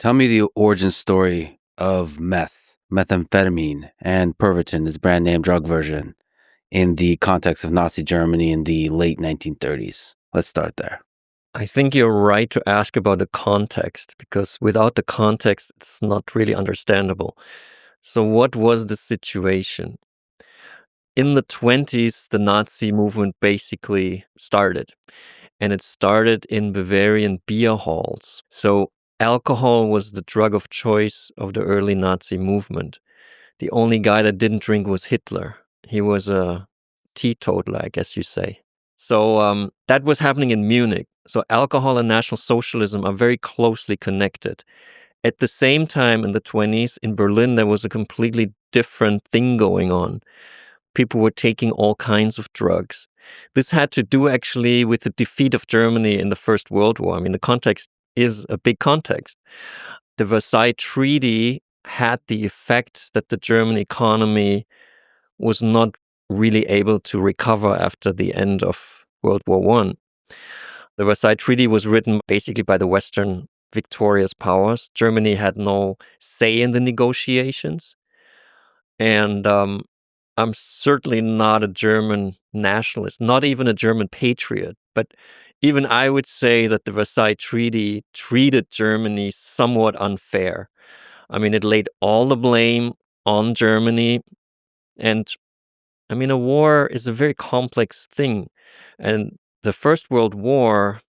Tell me the origin story of methamphetamine, and Pervitin, its brand name drug version, in the context of Nazi Germany in the late 1930s. Let's start there. I think you're right to ask about the context, because without the context, it's not really understandable. So what was the situation? In the 20s, the Nazi movement basically started, and it started in Bavarian beer halls. So alcohol was the drug of choice of the early Nazi movement. The only guy that didn't drink was Hitler. He was a teetotaler, I guess you say. So that was happening in Munich. So alcohol and National Socialism are very closely connected. At the same time, in the 20s, in Berlin, there was a completely different thing going on. People were taking all kinds of drugs. This had to do actually with the defeat of Germany in the First World War. I mean, the context is a big context. The Versailles Treaty had the effect that the German economy was not really able to recover after the end of World War I. The Versailles Treaty was written basically by the Western victorious powers. Germany had no say in the negotiations. And I'm certainly not a German nationalist, not even a German patriot. But even I would say that the Versailles Treaty treated Germany somewhat unfair. I mean, it laid all the blame on Germany. And I mean, a war is a very complex thing. And the First World War,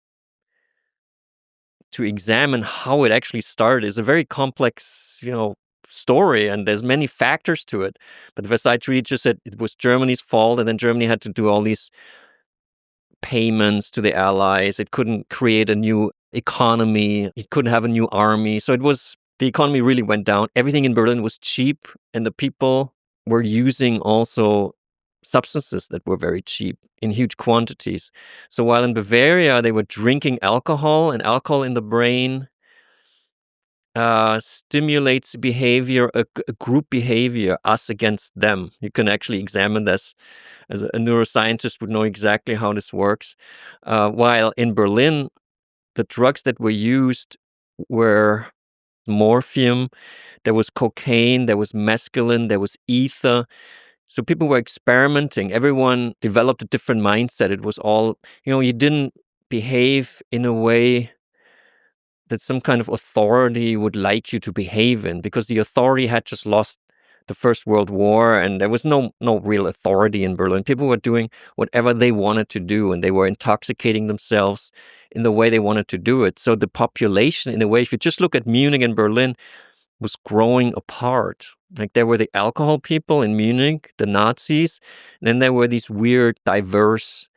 to examine how it actually started, is a very complex, story, and there's many factors to it. But the Versailles Treaty just said it was Germany's fault, and then Germany had to do all these payments to the Allies. It couldn't create a new economy. It couldn't have a new army. So the economy really went down. Everything in Berlin was cheap, and the people were using also substances that were very cheap in huge quantities. So while in Bavaria, they were drinking alcohol, and alcohol in the brain stimulates behavior, a group behavior, us against them. You can actually examine this. As a neuroscientist would know exactly how this works. While in Berlin, the drugs that were used were morphium, there was cocaine, there was mescaline, there was ether. So people were experimenting. Everyone developed a different mindset. It was all, you didn't behave in a way that some kind of authority would like you to behave in, because the authority had just lost the First World War, and there was no real authority in Berlin. People were doing whatever they wanted to do, and they were intoxicating themselves in the way they wanted to do it. So the population, in a way, if you just look at Munich and Berlin, was growing apart. Like, there were the alcohol people in Munich, the Nazis, and then there were these weird, diverse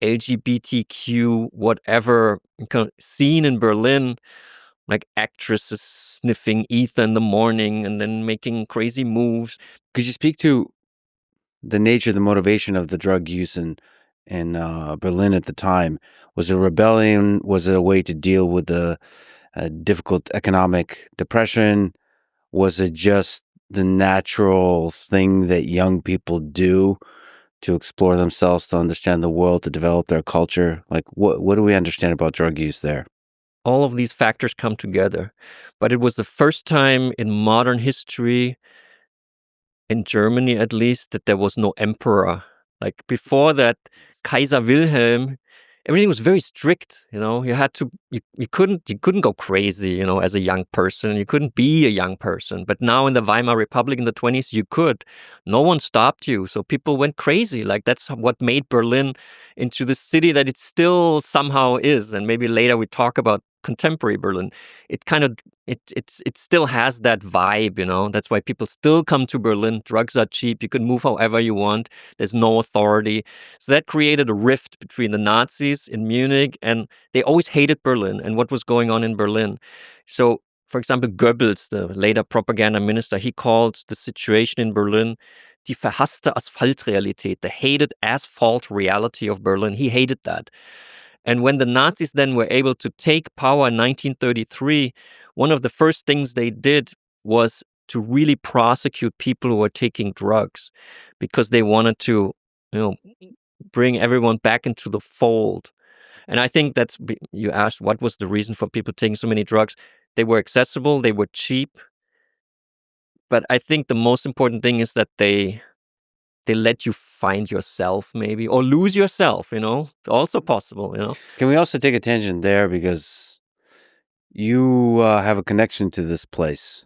LGBTQ, whatever, scene in Berlin, like actresses sniffing ether in the morning and then making crazy moves. Could you speak to the nature, the motivation of the drug use in Berlin at the time? Was it a rebellion? Was it a way to deal with the difficult economic depression? Was it just the natural thing that young people do to explore themselves, to understand the world, to develop their culture? Like, what do we understand about drug use there? All of these factors come together. But it was the first time in modern history, in Germany at least, that there was no emperor. Like, before that, Kaiser Wilhelm, everything was very strict. You had to, you couldn't go crazy, as a young person. You couldn't be a young person. But now in the Weimar Republic in the 20s, you could. No one stopped you. So people went crazy. Like, that's what made Berlin into the city that it still somehow is. And maybe later we talk about contemporary Berlin. It kind of, it still has that vibe, That's why people still come to Berlin. Drugs are cheap. You can move however you want. There's no authority. So that created a rift between the Nazis in Munich, and they always hated Berlin and what was going on in Berlin. So, for example, Goebbels, the later propaganda minister, he called the situation in Berlin die verhasste Asphaltrealität, the hated asphalt reality of Berlin. He hated that. And when the Nazis then were able to take power in 1933, one of the first things they did was to really prosecute people who were taking drugs, because they wanted to, bring everyone back into the fold. And I think you asked what was the reason for people taking so many drugs. They were accessible, they were cheap. But I think the most important thing is that they let you find yourself, maybe, or lose yourself, also possible. Can we also take a tangent there, because you have a connection to this place,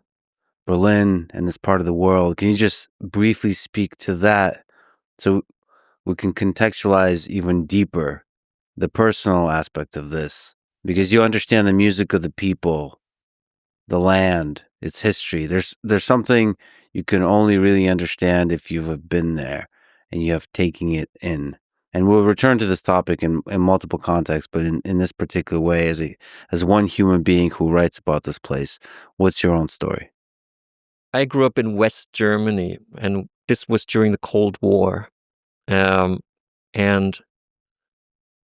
Berlin, and this part of the world. Can you just briefly speak to that so we can contextualize even deeper the personal aspect of this? Because you understand the music of the people, the land, its history. There's something you can only really understand if you have been there and you have taken it in. And we'll return to this topic in multiple contexts, but in this particular way, as one human being who writes about this place, what's your own story? I grew up in West Germany, and this was during the Cold War. And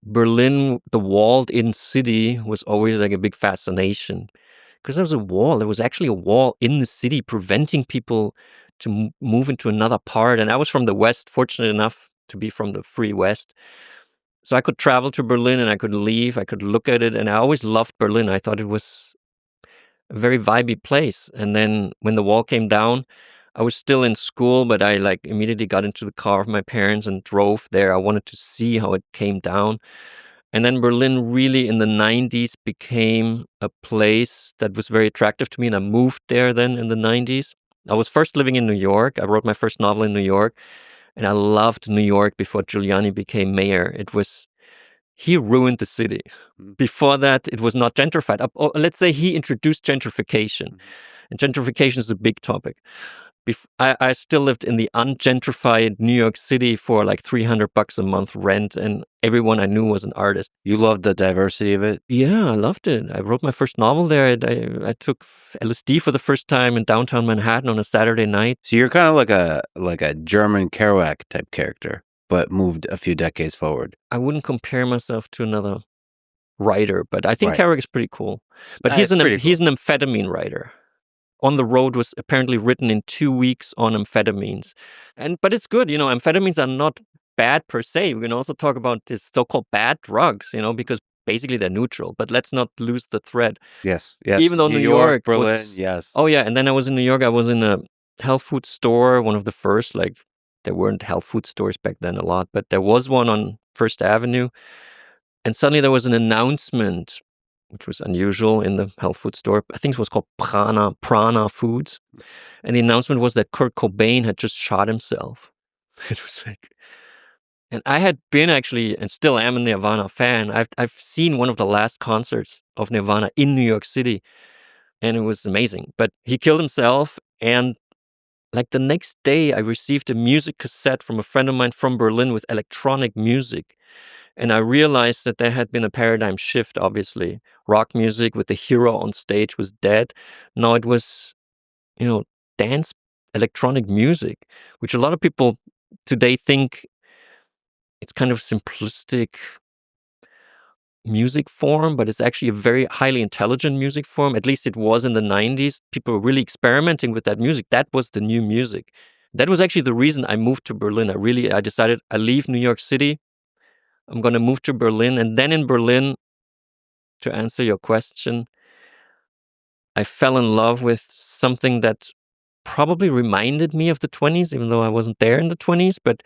Berlin, the walled-in city, was always like a big fascination. Because there was a wall. There was actually a wall in the city preventing people to move into another part. And I was from the West, fortunate enough to be from the free West. So I could travel to Berlin and I could leave. I could look at it. And I always loved Berlin. I thought it was a very vibey place. And then when the wall came down, I was still in school, but I immediately got into the car of my parents and drove there. I wanted to see how it came down. And then Berlin really in the 90s became a place that was very attractive to me. And I moved there then in the 90s. I was first living in New York. I wrote my first novel in New York. And I loved New York before Giuliani became mayor. He ruined the city. Before that, it was not gentrified. Let's say he introduced gentrification. And gentrification is a big topic. I still lived in the ungentrified New York City for like $300 a month rent, and everyone I knew was an artist. You loved the diversity of it? Yeah, I loved it. I wrote my first novel there. I took LSD for the first time in downtown Manhattan on a Saturday night. So you're kind of like a German Kerouac type character, but moved a few decades forward. I wouldn't compare myself to another writer, but I think Right. Kerouac is pretty cool. But he's an amphetamine writer. On the Road was apparently written in 2 weeks on amphetamines. But it's good, amphetamines are not bad per se. We can also talk about this so-called bad drugs, because basically they're neutral. But let's not lose the thread. Yes. Even though New York Berlin, was, yes. Oh yeah, and then I was in New York. I was in a health food store, one of the first. There weren't health food stores back then a lot, but there was one on First Avenue. And suddenly there was an announcement, which was unusual in the health food store. I think it was called Prana Foods. And the announcement was that Kurt Cobain had just shot himself. It was and I had been actually, and still am, a Nirvana fan. I've seen one of the last concerts of Nirvana in New York City, and it was amazing. But he killed himself, and the next day I received a music cassette from a friend of mine from Berlin with electronic music. And I realized that there had been a paradigm shift, obviously. Rock music with the hero on stage was dead. Now it was, dance electronic music, which a lot of people today think it's kind of simplistic music form, but it's actually a very highly intelligent music form. At least it was in the 90s. People were really experimenting with that music. That was the new music. That was actually the reason I moved to Berlin. I decided I leave New York City. I'm going to move to Berlin. And then in Berlin, to answer your question, I fell in love with something that probably reminded me of the 20s, even though I wasn't there in the 20s. But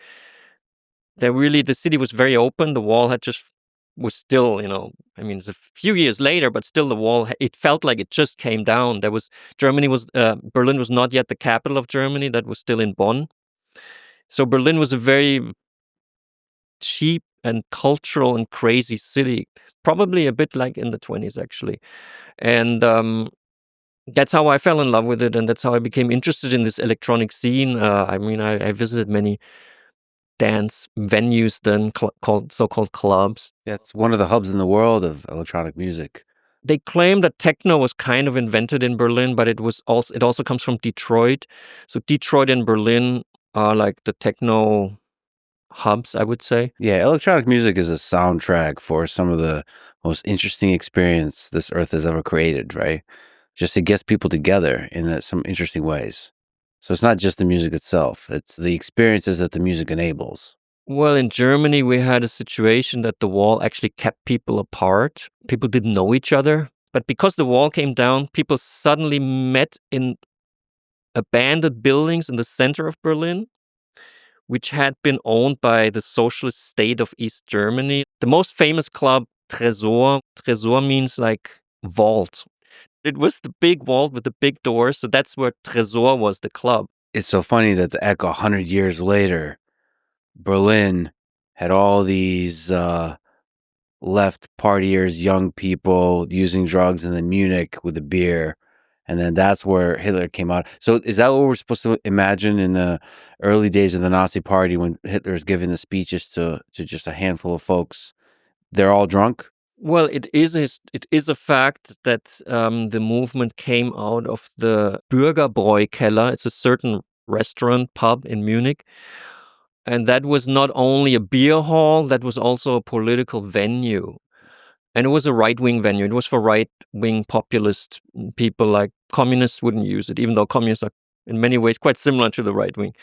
the city was very open. The wall was still, it's a few years later, but still the wall, it felt like it just came down. Berlin was not yet the capital of Germany. That was still in Bonn. So Berlin was a very cheap and cultural and crazy city, probably a bit like in the 20s, actually. And that's how I fell in love with it, and that's how I became interested in this electronic scene. I visited many dance venues then, so-called clubs. That's one of the hubs in the world of electronic music. They claim that techno was kind of invented in Berlin, but it also comes from Detroit. So Detroit and Berlin are like the techno hubs, I would say. Yeah, electronic music is a soundtrack for some of the most interesting experience this earth has ever created, right? Just it gets people together in some interesting ways. So it's not just the music itself, it's the experiences that the music enables. Well, in Germany, we had a situation that the wall actually kept people apart. People didn't know each other. But because the wall came down, people suddenly met in abandoned buildings in the center of Berlin, which had been owned by the socialist state of East Germany. The most famous club, Tresor means like vault. It was the big vault with the big doors, so that's where Tresor was, the club. It's so funny that the echo 100 years later, Berlin had all these left partiers, young people using drugs, and then Munich with the beer. And then that's where Hitler came out. So is that what we're supposed to imagine in the early days of the Nazi Party when Hitler's giving the speeches to just a handful of folks? They're all drunk? Well, it is a fact that the movement came out of the Bürgerbräu-Keller. It's a certain restaurant, pub in Munich. And that was not only a beer hall, that was also a political venue. And it was a right-wing venue. It was for right-wing populist people. Like communists wouldn't use it, even though communists are in many ways quite similar to the right wing,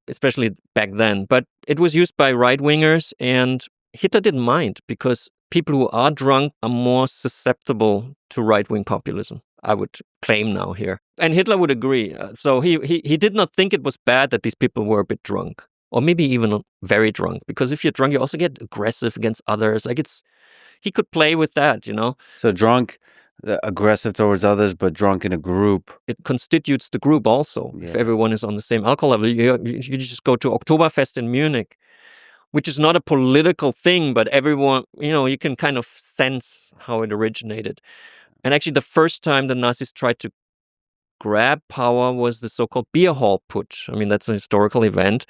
especially back then. But it was used by right-wingers, and Hitler didn't mind because people who are drunk are more susceptible to right-wing populism, I would claim now here. And Hitler would agree. So he did not think it was bad that these people were a bit drunk, or maybe even very drunk, because if you're drunk, you also get aggressive against others. Like he could play with that, you know. So drunk, aggressive towards others, but drunk in a group. It constitutes the group also. Yeah. If everyone is on the same alcohol level, you just go to Oktoberfest in Munich, which is not a political thing, but everyone, you know, you can kind of sense how it originated. And actually, the first time the Nazis tried to grab power was the so-called beer hall putsch. I mean, that's a historical event.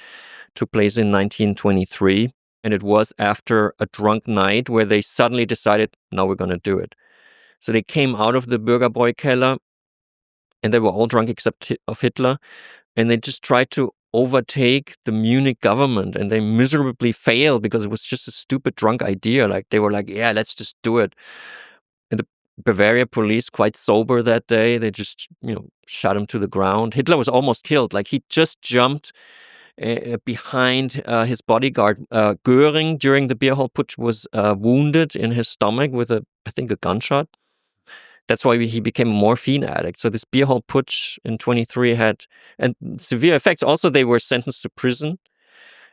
It took place in 1923. And it was after a drunk night where they suddenly decided, now we're going to do it. So they came out of the Bürgerbräu-Keller, and they were all drunk except of Hitler. And they just tried to overtake the Munich government, and they miserably failed because it was just a stupid drunk idea. Like they were like, yeah, let's just do it. And the Bavaria police, quite sober that day, they just, you know, shot him to the ground. Hitler was almost killed. Like he just jumped behind his bodyguard. Göring, during the beer hall putsch, was wounded in his stomach with I think a gunshot. That's why he became a morphine addict. So this beer hall putsch in 23 had and severe effects. Also, they were sentenced to prison,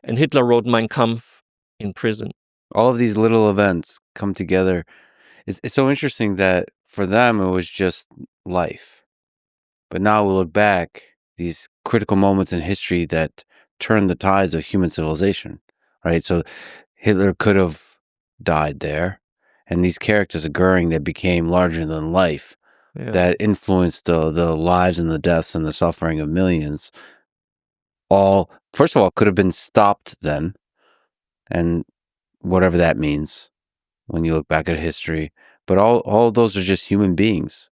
and Hitler wrote Mein Kampf in prison. All of these little events come together. It's so interesting that for them it was just life. But now we look back, these critical moments in history that turned the tides of human civilization, right? So Hitler could have died there. And these characters of Göring that became larger than life, that influenced the lives and the deaths and the suffering of millions, all, first of all, could have been stopped then. And whatever that means when you look back at history. But all of those are just human beings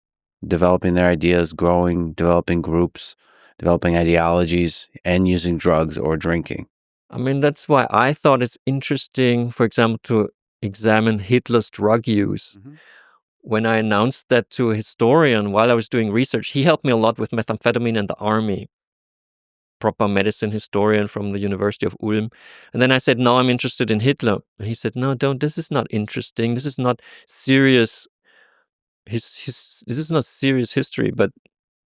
developing their ideas, growing, developing groups, developing ideologies, and using drugs or drinking. I mean, that's why I thought it's interesting, for example, to examine Hitler's drug use. Mm-hmm. When I announced that to a historian while I was doing research, he helped me a lot with methamphetamine and the army, proper medicine historian from the University of Ulm. And then I said, no, I'm interested in Hitler. And he said, no, don't, this is not interesting. This is not serious. This is not serious history, but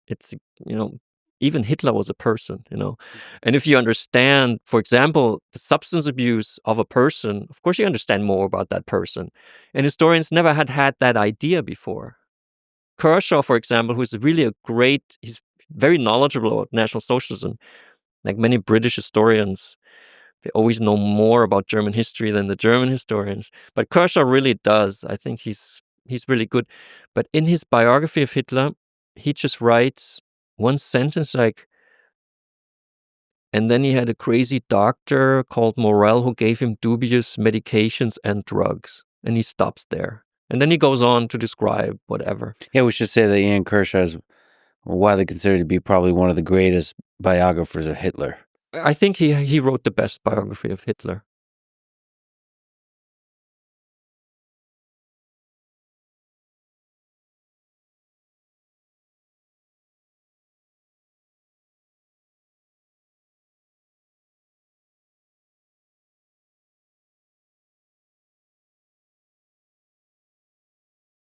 it's, you know, even Hitler was a person, you know. And if you understand, for example, the substance abuse of a person, of course you understand more about that person. And historians never had that idea before. Kershaw, for example, who's really he's very knowledgeable about National Socialism. Like many British historians, they always know more about German history than the German historians. But Kershaw really does. I think he's really good. But in his biography of Hitler, he just writes one sentence like, and then he had a crazy doctor called Morel who gave him dubious medications and drugs. And he stops there. And then he goes on to describe whatever. Yeah, we should say that Ian Kershaw is widely considered to be probably one of the greatest biographers of Hitler. I think he wrote the best biography of Hitler.